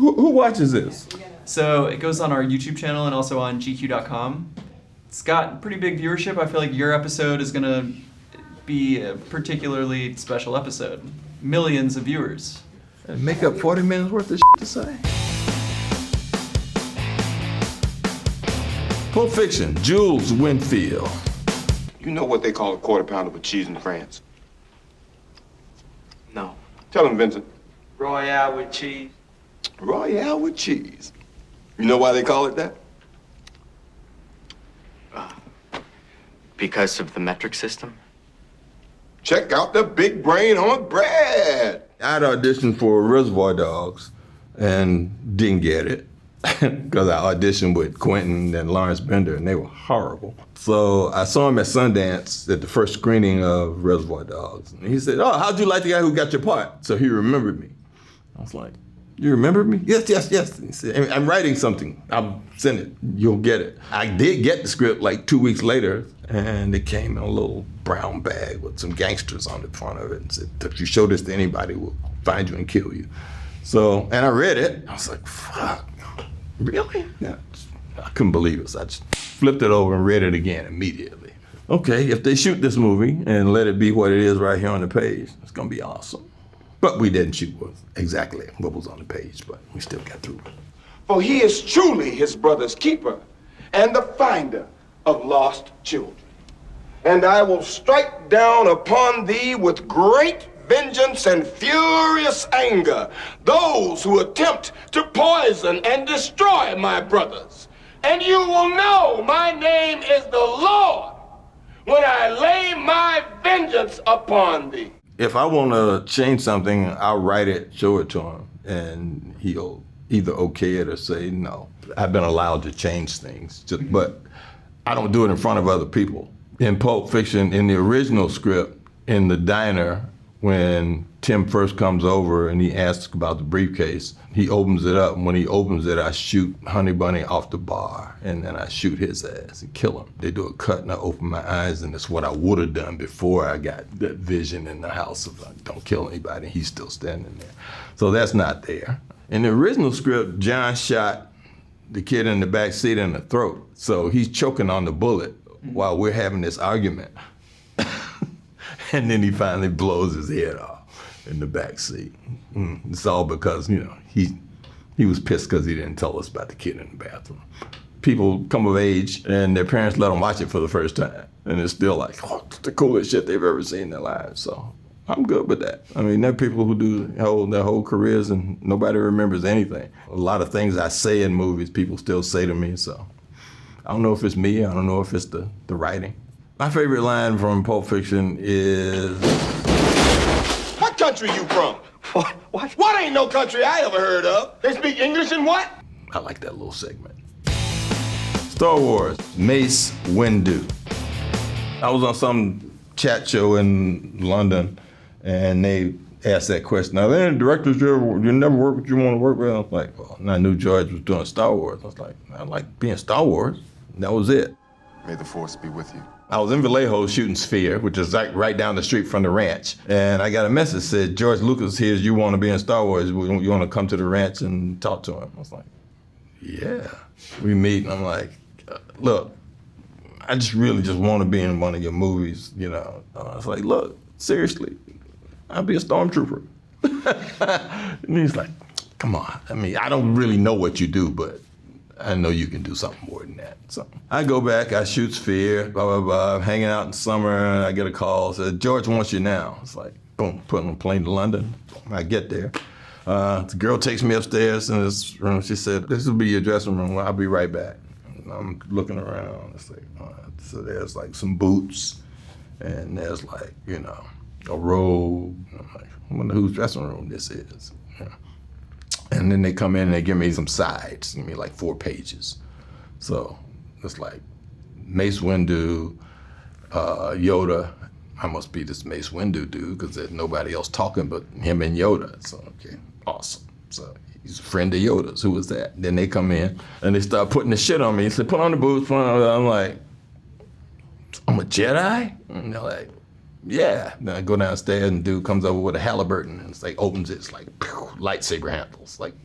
who watches this? So it goes on our YouTube channel and also on GQ.com. It's got pretty big viewership. I feel like your episode is gonna be a particularly special episode. Millions of viewers. And make up 40 minutes worth of to say. Pulp Fiction, Jules Winnfield. You know what they call a quarter pounder with cheese in France? No. Tell him, Vincent. Royale with cheese. Royale with cheese. You know why they call it that? Because of the metric system? Check out the big brain on bread. I'd auditioned for Reservoir Dogs and didn't get it because I auditioned with Quentin and Lawrence Bender and they were horrible. So I saw him at Sundance at the first screening of Reservoir Dogs. And he said, "Oh, how'd you like the guy who got your part?" So he remembered me. I was like, "You remember me?" "Yes, yes, yes." He said, "I'm writing something. I'll send it. You'll get it." I did get the script like 2 weeks later, and it came in a little brown bag with some gangsters on the front of it and said, "If you show this to anybody, we'll find you and kill you." So, and I read it. I was like, fuck, really? Yeah, I couldn't believe it. So I just flipped it over and read it again immediately. Okay, if they shoot this movie and let it be what it is right here on the page, it's gonna be awesome. But we didn't shoot exactly what was on the page, but we still got through it. For he is truly his brother's keeper and the finder of lost children. And I will strike down upon thee with great vengeance and furious anger those who attempt to poison and destroy my brothers. And you will know my name is the Lord when I lay my vengeance upon thee. If I want to change something, I'll write it, show it to him, and he'll either okay it or say no. I've been allowed to change things, but I don't do it in front of other people. In Pulp Fiction, in the original script, in the diner, when Tim first comes over and he asks about the briefcase, he opens it up, and when he opens it, I shoot Honey Bunny off the bar, and then I shoot his ass and kill him. They do a cut, and I open my eyes, and it's what I would have done before I got that vision in the house of like, don't kill anybody, he's still standing there. So that's not there. In the original script, John shot the kid in the back seat in the throat, so he's choking on the bullet while we're having this argument. And then he finally blows his head off in the back seat. It's all because, you know, he was pissed because he didn't tell us about the kid in the bathroom. People come of age and their parents let them watch it for the first time. And it's still like, oh, it's the coolest shit they've ever seen in their lives. So I'm good with that. I mean, there are people who do their whole careers and nobody remembers anything. A lot of things I say in movies, people still say to me, so I don't know if it's me, I don't know if it's the writing. My favorite line from Pulp Fiction is... What country you from? What? What ain't no country I ever heard of? They speak English and what? I like that little segment. Star Wars, Mace Windu. I was on some chat show in London and they asked that question. Now, there any directors you never work with, you want to work with? I was like, well, and I knew George was doing Star Wars. I was like, I like being Star Wars. And that was it. May the force be with you. I was in Vallejo shooting Sphere, which is like right down the street from the ranch. And I got a message that said, George Lucas hears you want to be in Star Wars. You want to come to the ranch and talk to him? I was like, yeah. We meet and I'm like, look, I just really just want to be in one of your movies, you know. I was like, look, seriously, I'll be a stormtrooper. And he's like, come on. I mean, I don't really know what you do, but I know you can do something more than that. So I go back, I shoot Sphere, blah, blah, blah, hanging out in summer, and I get a call, said, George wants you now. It's like, boom, put on a plane to London. I get there. The girl takes me upstairs in this room. She said, this will be your dressing room. Well, I'll be right back. And I'm looking around. It's like, so there's like some boots, and there's like, you know, a robe. And I'm like, I wonder whose dressing room this is. Yeah. And then they come in and they give me some sides, give me like 4 pages. So it's like Mace Windu, Yoda. I must be this Mace Windu dude because there's nobody else talking but him and Yoda. So, okay, awesome. So he's a friend of Yoda's. Who was that? Then they come in and they start putting the shit on me. They say, put on the boots, put on. I'm like, I'm a Jedi? And they're like, yeah. Then I go downstairs and dude comes over with a Halliburton and it's like opens it, it's like pew, lightsaber handles, like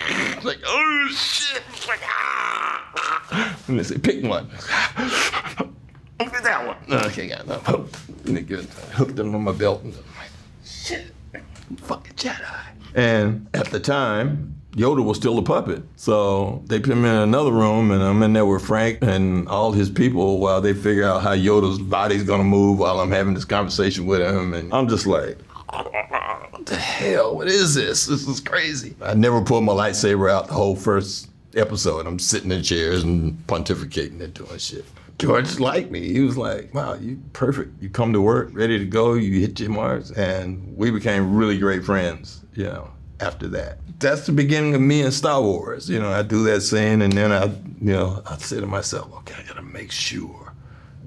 It's like, oh shit. It's like, ah. And they say, pick one. Pick that one. Okay, got enough. And they hooked them on my belt. And I'm like, shit, fucking Jedi. And at the time, Yoda was still a puppet. So they put me in another room, and I'm in there with Frank and all his people while they figure out how Yoda's body's gonna move while I'm having this conversation with him. And I'm just like, what the hell? What is this? This is crazy. I never pulled my lightsaber out the whole first episode. I'm sitting in chairs and pontificating and doing shit. George liked me. He was like, wow, you perfect. You come to work, ready to go, you hit your marks. And we became really great friends, you know, after that. That's the beginning of me and Star Wars. You know, I do that scene and then I say to myself, okay, I gotta make sure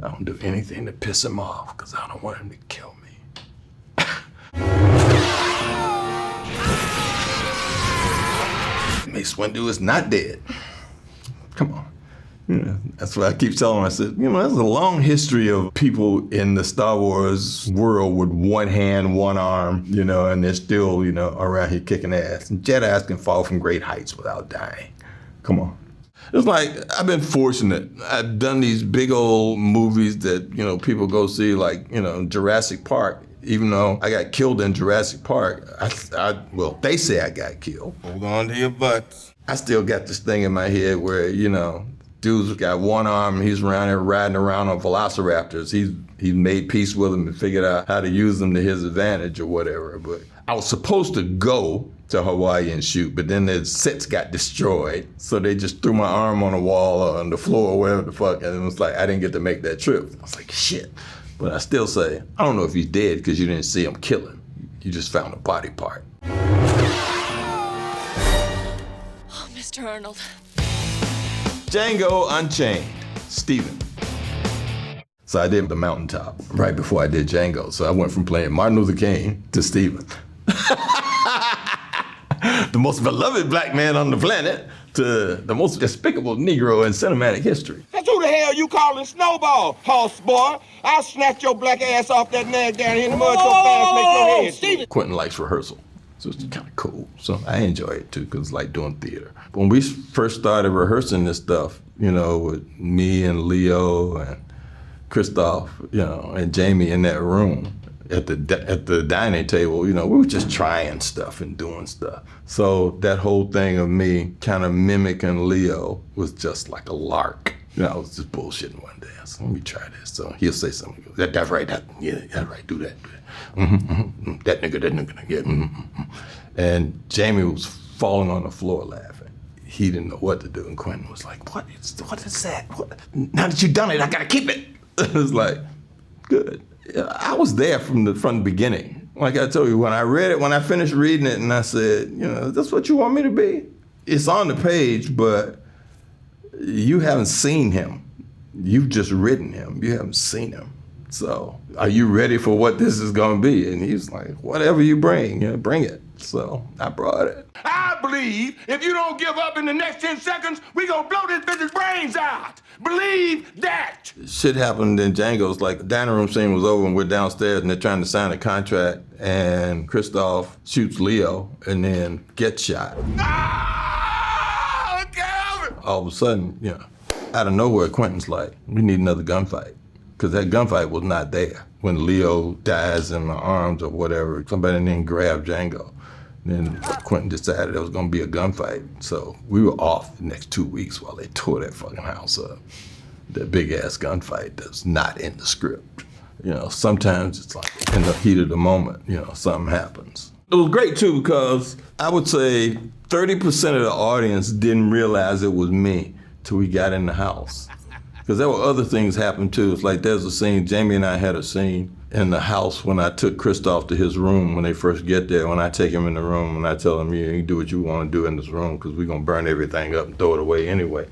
I don't do anything to piss him off because I don't want him to kill me. Mace Windu is not dead. Come on. Yeah, that's what I keep telling him. I said, you know, there's a long history of people in the Star Wars world with one hand, one arm, you know, and they're still, you know, around here kicking ass. And Jedis can fall from great heights without dying. Come on. It's like, I've been fortunate. I've done these big old movies that, you know, people go see, like, you know, Jurassic Park. Even though I got killed in Jurassic Park, well, they say I got killed. Hold on to your butts. I still got this thing in my head where, you know, dude's got one arm, he's around here riding around on velociraptors. He's made peace with them and figured out how to use them to his advantage or whatever. But I was supposed to go to Hawaii and shoot, but then the sets got destroyed. So they just threw my arm on the wall or on the floor or wherever the fuck, and it was like, I didn't get to make that trip. I was like, shit. But I still say, I don't know if he's dead because you didn't see him kill him. You just found a body part. Oh, Mr. Arnold. Django Unchained, Steven. So I did the mountaintop right before I did Django. So I went from playing Martin Luther King to Steven. The most beloved black man on the planet to the most despicable Negro in cinematic history. That's who the hell you calling Snowball, horse boy? I'll snatch your black ass off that nag down here in the mud so fast make your head Steven. Quentin likes rehearsal. So it's kind of cool. So I enjoy it too, because it's like doing theater. When we first started rehearsing this stuff, you know, with me and Leo and Christoph, you know, and Jamie in that room at the dining table, you know, we were just trying stuff and doing stuff. So that whole thing of me kind of mimicking Leo was just like a lark. You know, I was just bullshitting one day. I said, let me try this. So he'll say something. He goes, that's right. That's right. Do that. That nigga. Yeah. And Jamie was falling on the floor laughing. He didn't know what to do. And Quentin was like, what is that? What? Now that you've done it, I gotta keep it. It was like, good. I was there from the beginning. Like I told you, when I read it, when I finished reading it, and I said, you know, that's what you want me to be? It's on the page, but you haven't seen him. You've just written him. You haven't seen him. So are you ready for what this is going to be? And he's like, whatever you bring, you know, bring it. So I brought it. I believe if you don't give up in the next 10 seconds, we gonna blow this bitch's brains out. Believe that. Shit happened in Django's, like the dining room scene was over and we're downstairs and they're trying to sign a contract and Christoph shoots Leo and then gets shot. Ah, Calvin! All of a sudden, you know, out of nowhere, Quentin's like, we need another gunfight. Because that gunfight was not there. When Leo dies in my arms or whatever, somebody didn't grab Django. Then Quentin decided there was gonna be a gunfight. So we were off the next 2 weeks while they tore that fucking house up. That big ass gunfight that's not in the script. You know, sometimes it's like in the heat of the moment, you know, something happens. It was great too because I would say 30% of the audience didn't realize it was me till we got in the house. Because there were other things happening too. It's like there's a scene, Jamie and I had a scene in the house when I took Christoph to his room when they first get there. When I take him in the room and I tell him, you do what you want to do in this room because we're going to burn everything up and throw it away anyway.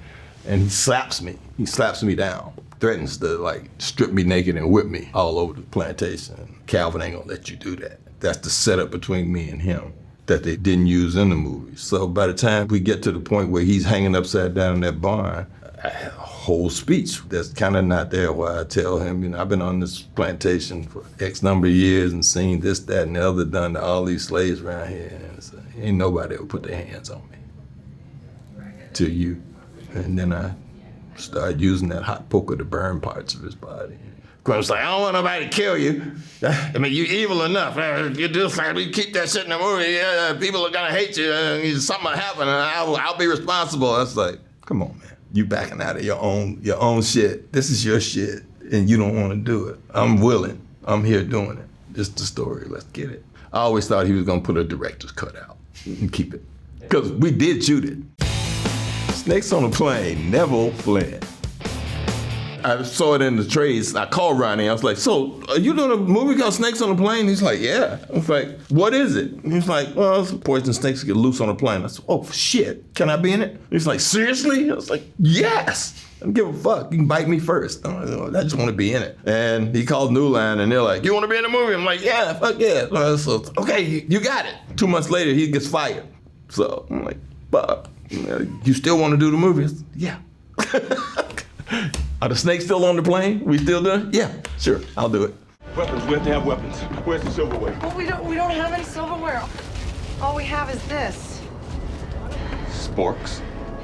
And he slaps me. He slaps me down. Threatens to like strip me naked and whip me all over the plantation. Calvin ain't going to let you do that. That's the setup between me and him that they didn't use in the movie. So by the time we get to the point where he's hanging upside down in that barn, I have a whole speech that's kind of not there where I tell him, you know, I've been on this plantation for X number of years and seen this, that, and the other done to all these slaves around here. And so, ain't nobody ever put their hands on me. to you. And then I started using that hot poker to burn parts of his body. Quentin's like, I don't want nobody to kill you. I mean, you're evil enough. You do something, you keep that shit in the movie, people are gonna hate you, something will happen, and I'll be responsible. I was like, come on, man. You backing out of your own shit. This is your shit, and you don't want to do it. I'm willing. I'm here doing it. It's the story. Let's get it. I always thought he was gonna put a director's cut out and keep it, because we did shoot it. Snakes on a Plane, Neville, Flynn. I saw it in the trades. I called Ronnie. I was like, so are you doing a movie called Snakes on a Plane? He's like, yeah. I was like, what is it? He's like, well, it's poison snakes get loose on a plane. I said, oh, shit. Can I be in it? He's like, seriously? I was like, yes. I don't give a fuck. You can bite me first. I just want to be in it. And he called New Line, and they're like, you want to be in the movie? I'm like, yeah, fuck yeah. So, okay, you got it. 2 months later, he gets fired. So I'm like, fuck. You still want to do the movie? I said, yeah. Are the snakes still on the plane? We still doing it? Yeah, sure, I'll do it. Weapons, we have to have weapons. Where's the silverware? Well, we don't have any silverware. All we have is this. Sporks.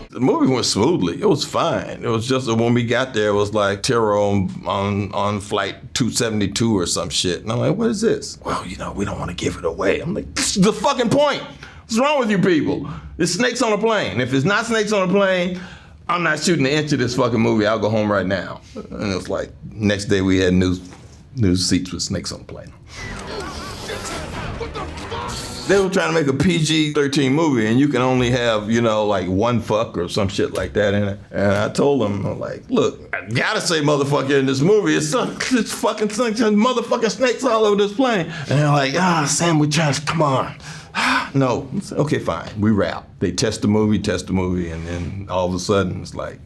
The movie went smoothly. It was fine. It was just that when we got there, it was like terror on flight 272 or some shit. And I'm like, what is this? Well, we don't want to give it away. I'm like, this is the fucking point. What's wrong with you people? It's snakes on a plane. If it's not snakes on a plane, I'm not shooting an inch of this fucking movie. I'll go home right now. And it was like, next day we had new seats with snakes on the plane. They were trying to make a PG-13 movie, and you can only have, like one fuck or some shit like that in it. And I told them, I'm like, look, I gotta say motherfucker in this movie. It's fucking motherfucking snakes all over this plane. And they're like, Sam, we trying to, come on. No, okay, fine, we wrap. They test the movie, and then all of a sudden it's like,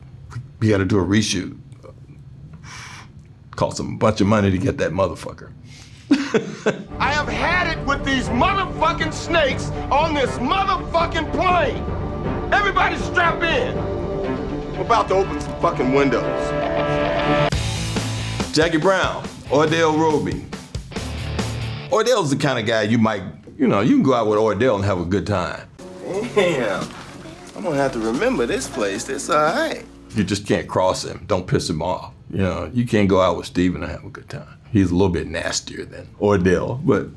we gotta do a reshoot. Cost them a bunch of money to get that motherfucker. I have had it with these motherfucking snakes on this motherfucking plane. Everybody strap in. I'm about to open some fucking windows. Jackie Brown, Ordell Robbie. Ordell's the kind of guy you might, you can go out with Ordell and have a good time. Damn, I'm gonna have to remember this place. It's all right. You just can't cross him. Don't piss him off. You can't go out with Steven and have a good time. He's a little bit nastier than Ordell, but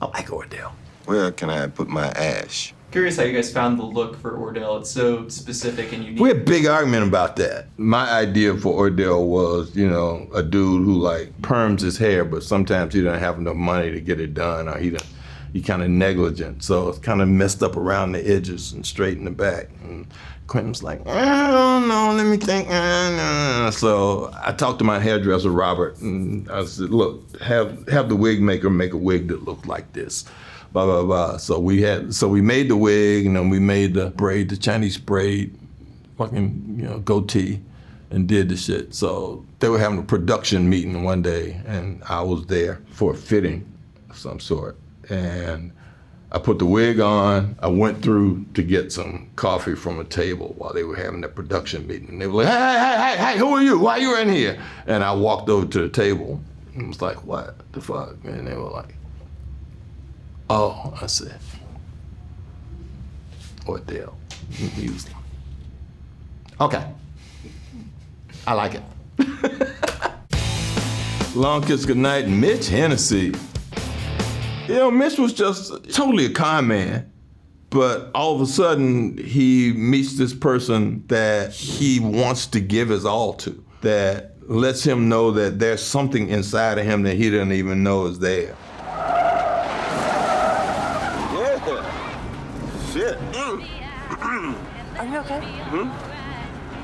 I like Ordell. Where can I put my ash? Curious how you guys found the look for Ordell. It's so specific and unique. We had a big argument about that. My idea for Ordell was, a dude who perms his hair, but sometimes he doesn't have enough money to get it done, or he kind of negligent, so it's kind of messed up around the edges and straight in the back. And Quentin's like, I don't know, let me think. So I talked to my hairdresser, Robert, and I said, look, have the wig maker make a wig that looked like this, blah, blah, blah. So we made the wig, and then we made the Chinese braid, fucking, goatee, and did the shit. So they were having a production meeting one day, and I was there for a fitting of some sort. And I put the wig on. I went through to get some coffee from a table while they were having that production meeting. And they were like, hey, who are you? Why are you in here? And I walked over to the table and was like, what the fuck? And they were like, oh, I said, Ordell. And he was like, okay, I like it. Long Kiss Goodnight, Mitch Henessey. Mitch was just totally a con man, but all of a sudden he meets this person that he wants to give his all to, that lets him know that there's something inside of him that he doesn't even know is there. Yeah. Shit. Are you okay?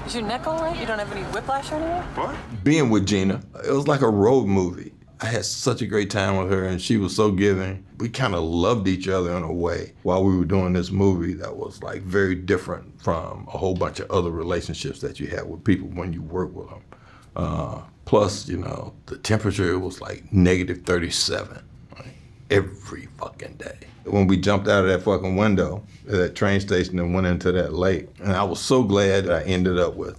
Is your neck all right? You don't have any whiplash or anything? What? Being with Gina, it was like a road movie. I had such a great time with her, and she was so giving. We kind of loved each other in a way while we were doing this movie that was very different from a whole bunch of other relationships that you have with people when you work with them. Plus, the temperature was negative 37 every fucking day. When we jumped out of that fucking window at that train station and went into that lake, and I was so glad that I ended up with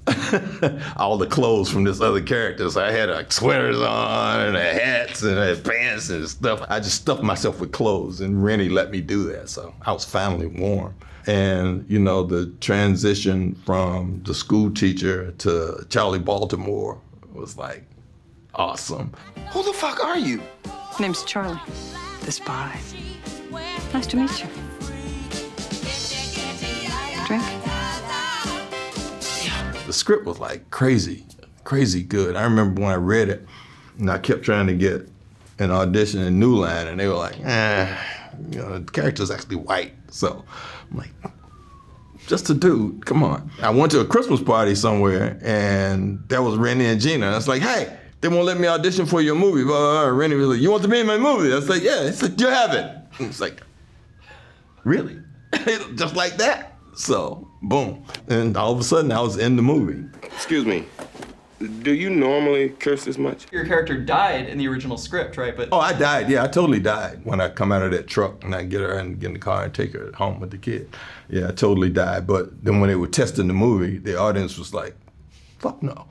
all the clothes from this other character. So I had sweaters on and hats and pants and stuff. I just stuffed myself with clothes, and Rennie let me do that, so I was finally warm. And, you know, the transition from the school teacher to Charlie Baltimore was like awesome. Who the fuck are you? Name's Charlie, the spy. Nice to meet you. Drink? The script was like crazy good. I remember when I read it, and I kept trying to get an audition in New Line, and they were like, you know, the character's actually white. So I'm like, just a dude, come on. I went to a Christmas party somewhere, and that was Rennie and Gina. And I was like, hey, they won't let me audition for your movie. Rennie was like, you want to be in my movie? I was like, yeah. He said, you have it. And it's like, really? Just like that? So, boom. And all of a sudden, I was in the movie. Excuse me. Do you normally curse this much? Your character died in the original script, right? But Oh, I died. Yeah, I totally died when I come out of that truck and I get her and get in the car and take her home with the kid. Yeah, I totally died. But then when they were testing the movie, the audience was like, fuck no.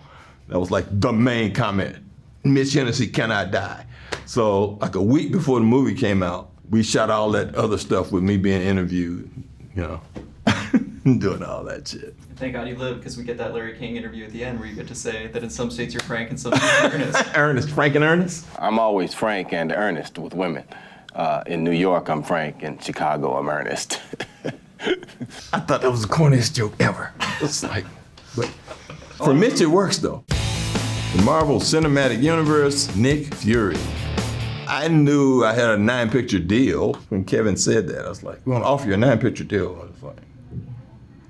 That was like the main comment. Mitch Henessey cannot die. So like a week before the movie came out, we shot all that other stuff with me being interviewed, you know, doing all that shit. thank God you live, because we get that Larry King interview at the end where you get to say that in some states you're frank and some states you're earnest. Ernest, frank and earnest? I'm always frank and earnest with women. In New York, I'm frank. In Chicago, I'm earnest. I thought that was the corniest joke ever. It's like, but for Mitch, it works though. The Marvel Cinematic Universe, Nick Fury. I knew I had a 9-picture deal when Kevin said that. I was like, we're gonna offer you a 9-picture deal. I was like,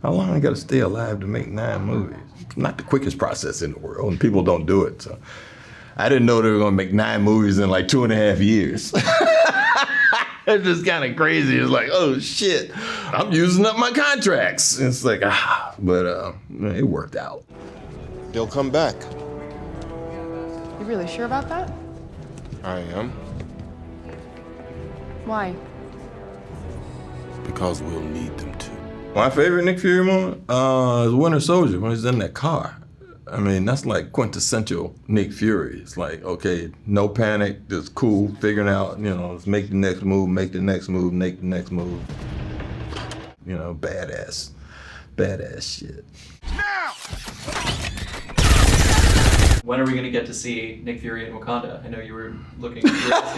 how long I gotta stay alive to make 9 movies? It's not the quickest process in the world, and people don't do it. So I didn't know they were gonna make 9 movies in like 2.5 years. It's just kind of crazy. It's like, oh shit, I'm using up my contracts. It's like, but it worked out. They'll come back. You really sure about that? I am. Why? Because we'll need them to. My favorite Nick Fury moment is Winter Soldier, when he's in that car. I mean, that's like quintessential Nick Fury. It's like, okay, no panic, just cool, figuring out, you know, let's make the next move, make the next move, make the next move. You know, badass shit. When are we going to get to see Nick Fury in Wakanda? I know you were looking about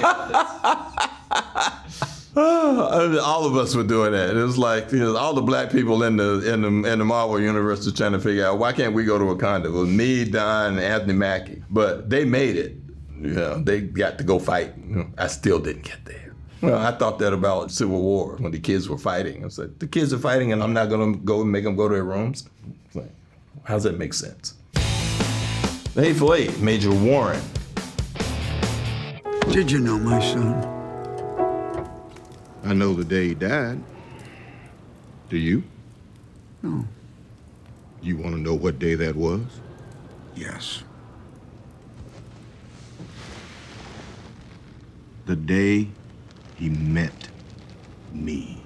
this. All of us were doing that. It was like, you know, all the black people in the Marvel universe were trying to figure out, why can't we go to Wakanda? It was me, Don, and Anthony Mackie. But they made it. You know, they got to go fight. You know, I still didn't get there. Well, I thought that about Civil War when the kids were fighting. I was like, the kids are fighting and I'm not gonna go and make them go to their rooms? It's like, how does that make sense? The Hateful Eight, Major Warren. Did you know my son? I know the day he died. Do you? No. You want to know what day that was? Yes. The day he met me.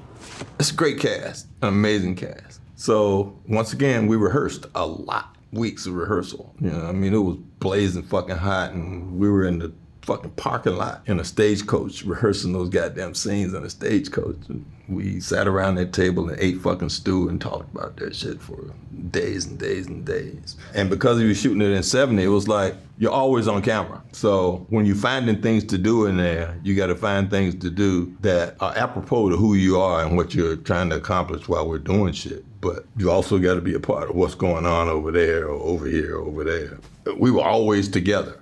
It's a great cast, an amazing cast. So once again, we rehearsed a lot. Weeks of rehearsal. You know, I mean, it was blazing fucking hot, and we were in the fucking parking lot in a stagecoach rehearsing those goddamn scenes in a stagecoach. We sat around that table and ate fucking stew and talked about that shit for days and days and days. And because we were shooting it in 70, it was like, you're always on camera. So when you're finding things to do in there, you gotta find things to do that are apropos to who you are and what you're trying to accomplish while we're doing shit. But you also gotta be a part of what's going on over there or over here or over there. We were always together.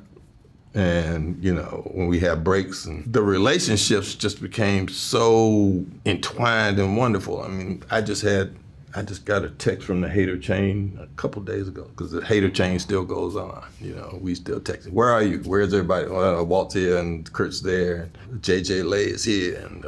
And, you know, when we had breaks, and the relationships just became so entwined and wonderful. I mean, I just got a text from the hater chain a couple days ago, because the hater chain still goes on. You know, we still text. Where are you? Where's everybody? Well, Walt's here and Kurt's there, and JJ Lay is here, and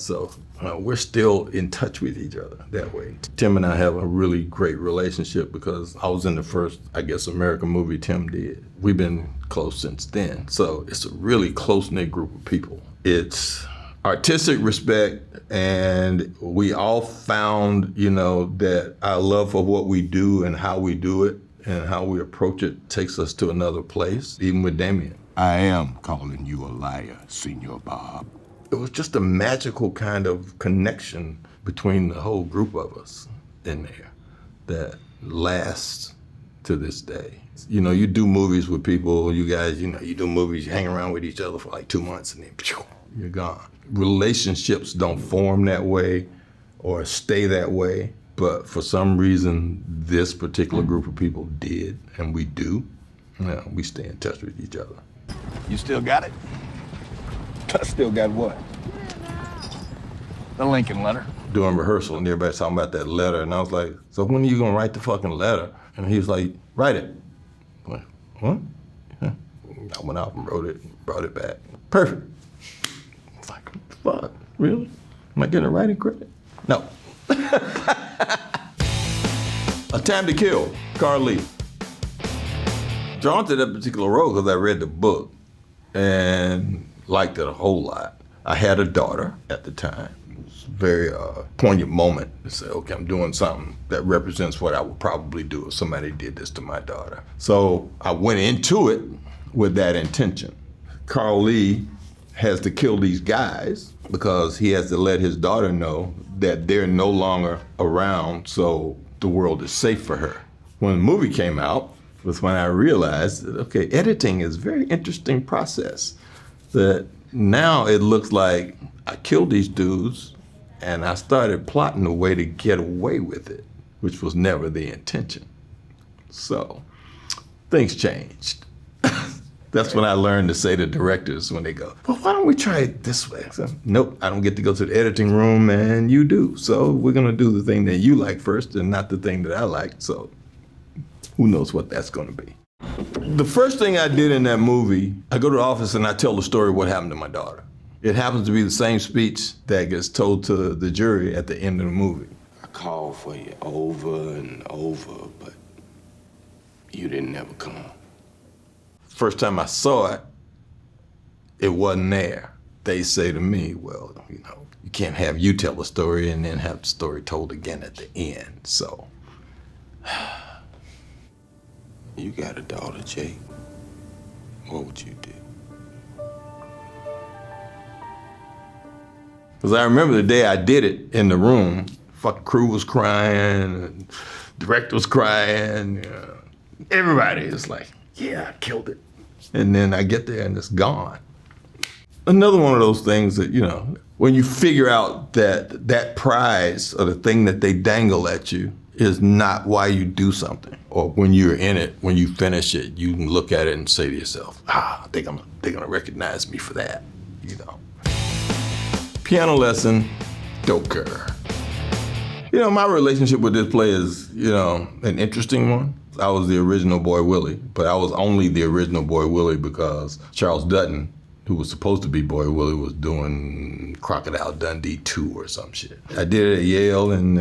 so we're still in touch with each other that way. Tim and I have a really great relationship because I was in the first, I guess, American movie Tim did. We've been close since then. So it's a really close-knit group of people. It's artistic respect, and we all found, you know, that our love for what we do and how we do it and how we approach it takes us to another place, even with Damien. I am calling you a liar, Senor Bob. It was just a magical kind of connection between the whole group of us in there that lasts to this day. You know, you do movies with people, you guys, you know, you do movies, you hang around with each other for like 2 months and then you're gone. Relationships don't form that way or stay that way, but for some reason, this particular group of people did, and we do. You know, we stay in touch with each other. You still got it? I still got what? The Lincoln letter. During rehearsal, and everybody's talking about that letter, and I was like, so when are you gonna write the fucking letter? And he was like, write it. I'm like, what? Yeah. I went out and wrote it, brought it back. Perfect. It's like, fuck, really? Am I getting a writing credit? No. A Time to Kill, Carl Lee. Drawn to that particular role because I read the book and liked it a whole lot. I had a daughter at the time. It was a very poignant moment to say, okay, I'm doing something that represents what I would probably do if somebody did this to my daughter. So I went into it with that intention. Carl Lee has to kill these guys because he has to let his daughter know that they're no longer around, so the world is safe for her. When the movie came out, was when I realized that, okay, editing is a very interesting process. That now it looks like I killed these dudes and I started plotting a way to get away with it, which was never the intention. So things changed. That's when I learned to say to directors when they go, well, why don't we try it this way? I said, nope, I don't get to go to the editing room and you do. So we're gonna do the thing that you like first and not the thing that I like. So who knows what that's gonna be. The first thing I did in that movie, I go to the office and I tell the story of what happened to my daughter. It happens to be the same speech that gets told to the jury at the end of the movie. I called for you over and over, but you didn't ever come. First time I saw it, it wasn't there. They say to me, well, you know, you can't have you tell a story and then have the story told again at the end, so. You got a daughter, Jake. What would you do? Because I remember the day I did it in the room, fucking crew was crying, and director was crying, everybody is like, yeah, I killed it. And then I get there and it's gone. Another one of those things that, you know, when you figure out that that prize or the thing that they dangle at you is not why you do something. Or when you're in it, when you finish it, you can look at it and say to yourself, I think they're gonna recognize me for that, you know. Piano lesson, Doaker. You know, my relationship with this play is, you know, an interesting one. I was the original Boy Willie, but I was only the original Boy Willie because Charles Dutton, who was supposed to be Boy Willie, was doing Crocodile Dundee 2 or some shit. I did it at Yale, and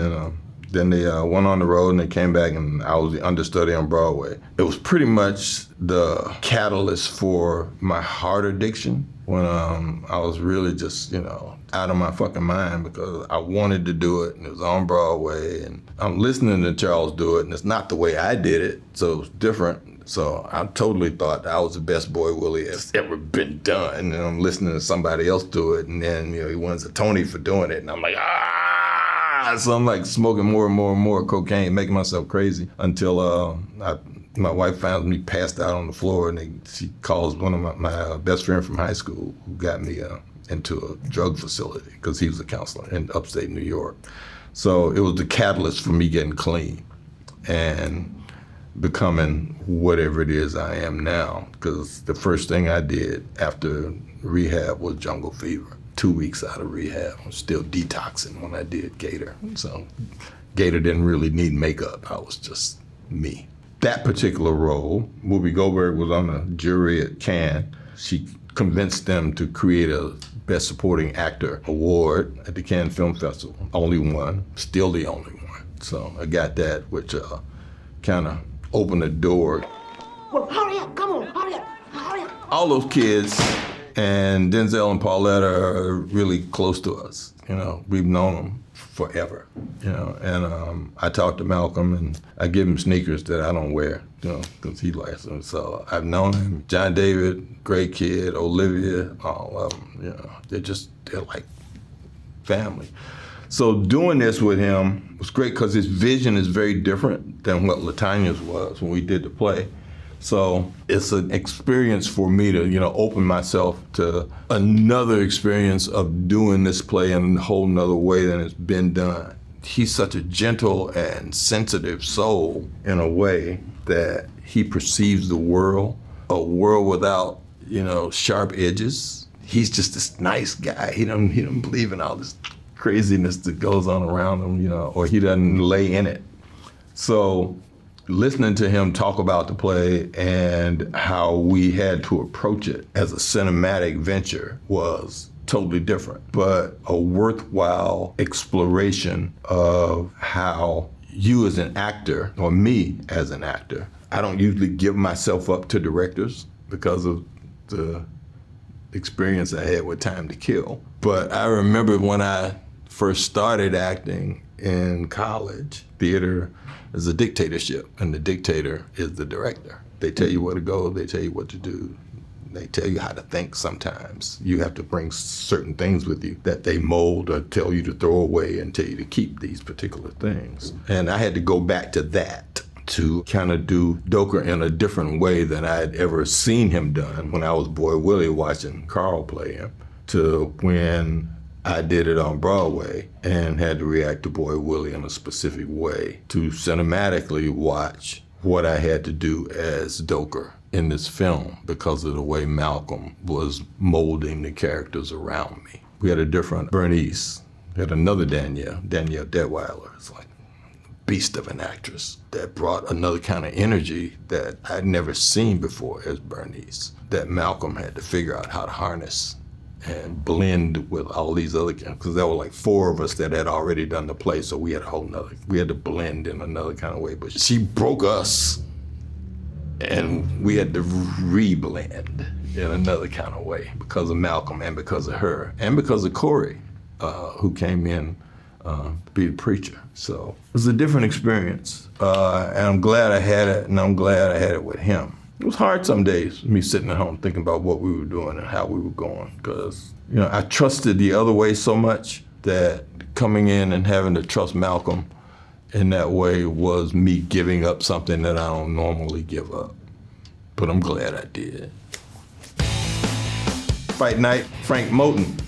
then they went on the road and they came back and I was the understudy on Broadway. It was pretty much the catalyst for my heart addiction when I was really just, you know, out of my fucking mind because I wanted to do it and it was on Broadway and I'm listening to Charles do it and it's not the way I did it, so it was different. So I totally thought I was the best Boy Willie that's ever been done, and I'm listening to somebody else do it, and then, you know, he wins a Tony for doing it, and I'm like, so I'm like smoking more and more and more cocaine, making myself crazy until my wife found me passed out on the floor, and she calls one of my best friend from high school who got me into a drug facility because he was a counselor in upstate New York. So it was the catalyst for me getting clean and becoming whatever it is I am now, because the first thing I did after rehab was jungle fever. 2 weeks out of rehab. I was still detoxing when I did Gator. So Gator didn't really need makeup. I was just me. That particular role, Whoopi Goldberg was on the jury at Cannes. She convinced them to create a Best Supporting Actor award at the Cannes Film Festival. Only one, still the only one. So I got that, which kind of opened the door. Well, hurry up, come on, hurry up, hurry up. All those kids and Denzel and Paulette are really close to us. You know, we've known them forever, you know, and I talk to Malcolm and I give him sneakers that I don't wear, you know, because he likes them. So I've known him, John David, great kid, Olivia, all of them, you know, they're like family. So doing this with him was great because his vision is very different than what Latanya's was when we did the play. So it's an experience for me to, open myself to another experience of doing this play in a whole nother way than it's been done. He's such a gentle and sensitive soul in a way that he perceives the world, a world without, sharp edges. He's just this nice guy. He don't believe in all this craziness that goes on around him, or he doesn't lay in it. So listening to him talk about the play and how we had to approach it as a cinematic venture was totally different, but a worthwhile exploration of how you as an actor, or me as an actor, I don't usually give myself up to directors because of the experience I had with Time to Kill. But I remember when I first started acting in college, theater is a dictatorship, and the dictator is the director. They tell you where to go, they tell you what to do. They tell you how to think sometimes. You have to bring certain things with you that they mold or tell you to throw away and tell you to keep these particular things. And I had to go back to that to kind of do Doaker in a different way than I had ever seen him done when I was Boy Willie watching Carl play him, to when I did it on Broadway and had to react to Boy Willie in a specific way, to cinematically watch what I had to do as Doaker in this film because of the way Malcolm was molding the characters around me. We had a different Bernice, we had another Danielle Detweiler. It's like a beast of an actress that brought another kind of energy that I'd never seen before as Bernice, that Malcolm had to figure out how to harness and blend with all these other characters, because there were like 4 of us that had already done the play, so we had we had to blend in another kind of way. But she broke us, and we had to re-blend in another kind of way because of Malcolm and because of her and because of Corey, who came in to be the preacher. So it was a different experience, and I'm glad I had it, and I'm glad I had it with him. It was hard some days, me sitting at home thinking about what we were doing and how we were going, because I trusted the other way so much that coming in and having to trust Malcolm in that way was me giving up something that I don't normally give up. But I'm glad I did. Fight night, Frank Moten.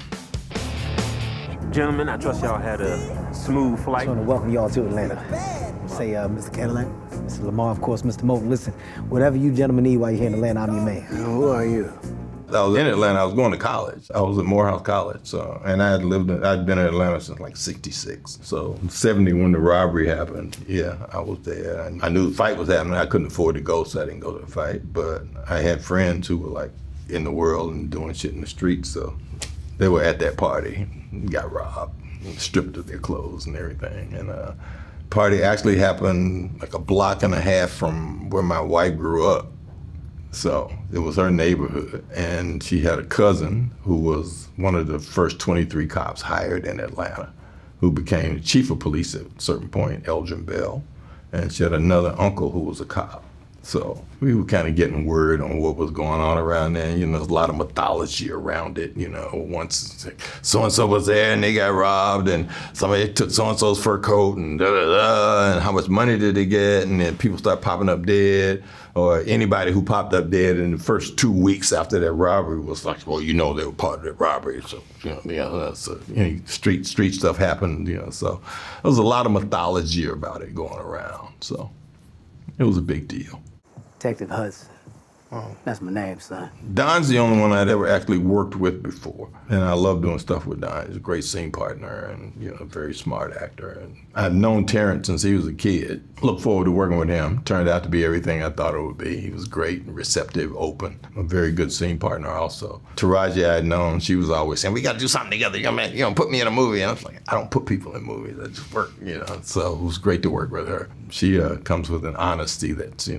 Gentlemen, I trust y'all had a smooth flight. I just want to welcome y'all to Atlanta. Say, Mr. Cadillac, Mr. Lamar, of course, Mr. Moten. Listen, whatever you gentlemen need while you're here in Atlanta, I'm your man. Who are you? I was in Atlanta. I was going to college. I was at Morehouse College, and I'd been in Atlanta since like '66. So '70, when the robbery happened, yeah, I was there. And I knew the fight was happening. I couldn't afford to go, so I didn't go to the fight. But I had friends who were like in the world and doing shit in the streets, so they were at that party, got robbed, stripped of their clothes and everything. And party actually happened like a block and a half from where my wife grew up. So it was her neighborhood, and she had a cousin who was one of the first 23 cops hired in Atlanta, who became the chief of police at a certain point, Elgin Bell, and she had another uncle who was a cop. So we were kind of getting word on what was going on around there. There's a lot of mythology around it. Once so-and-so was there and they got robbed, and somebody took so-and-so's fur coat, and da-da-da, and how much money did they get, and then people start popping up dead, or anybody who popped up dead in the first 2 weeks after that robbery was like, well, they were part of that robbery. So, so street stuff happened, so there was a lot of mythology about it going around. So it was a big deal. Detective Hudson. That's my name, son. Don's the only one I'd ever actually worked with before, and I love doing stuff with Don. He's a great scene partner and a very smart actor. And I've known Terrence since he was a kid. Look forward to working with him. Turned out to be everything I thought it would be. He was great, receptive, open, a very good scene partner also. Taraji I had known, she was always saying, we got to do something together. You're gonna put me in a movie. And I was like, I don't put people in movies. I just work, So it was great to work with her. She comes with an honesty that's,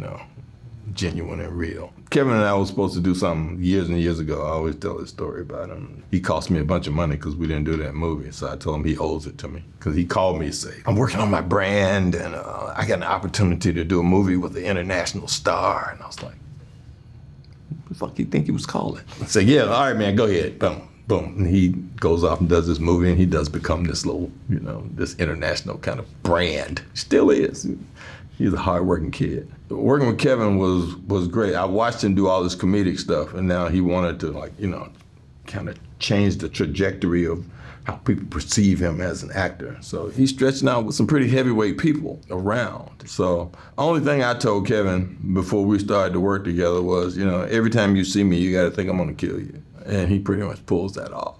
genuine and real. Kevin and I were supposed to do something years and years ago. I always tell this story about him. He cost me a bunch of money because we didn't do that movie. So I told him he owes it to me. Because he called me and said, I'm working on my brand, and I got an opportunity to do a movie with an international star. And I was like, what the fuck you think he was calling? I said, yeah, all right, man, go ahead. Boom. boom, and he goes off and does this movie, and he does become this little, this international kind of brand. Still is. He's a hardworking kid. Working with Kevin was great. I watched him do all this comedic stuff, and now he wanted to kind of change the trajectory of how people perceive him as an actor. So he's stretching out with some pretty heavyweight people around. So only thing I told Kevin before we started to work together was, every time you see me, you got to think I'm going to kill you. And he pretty much pulls that off.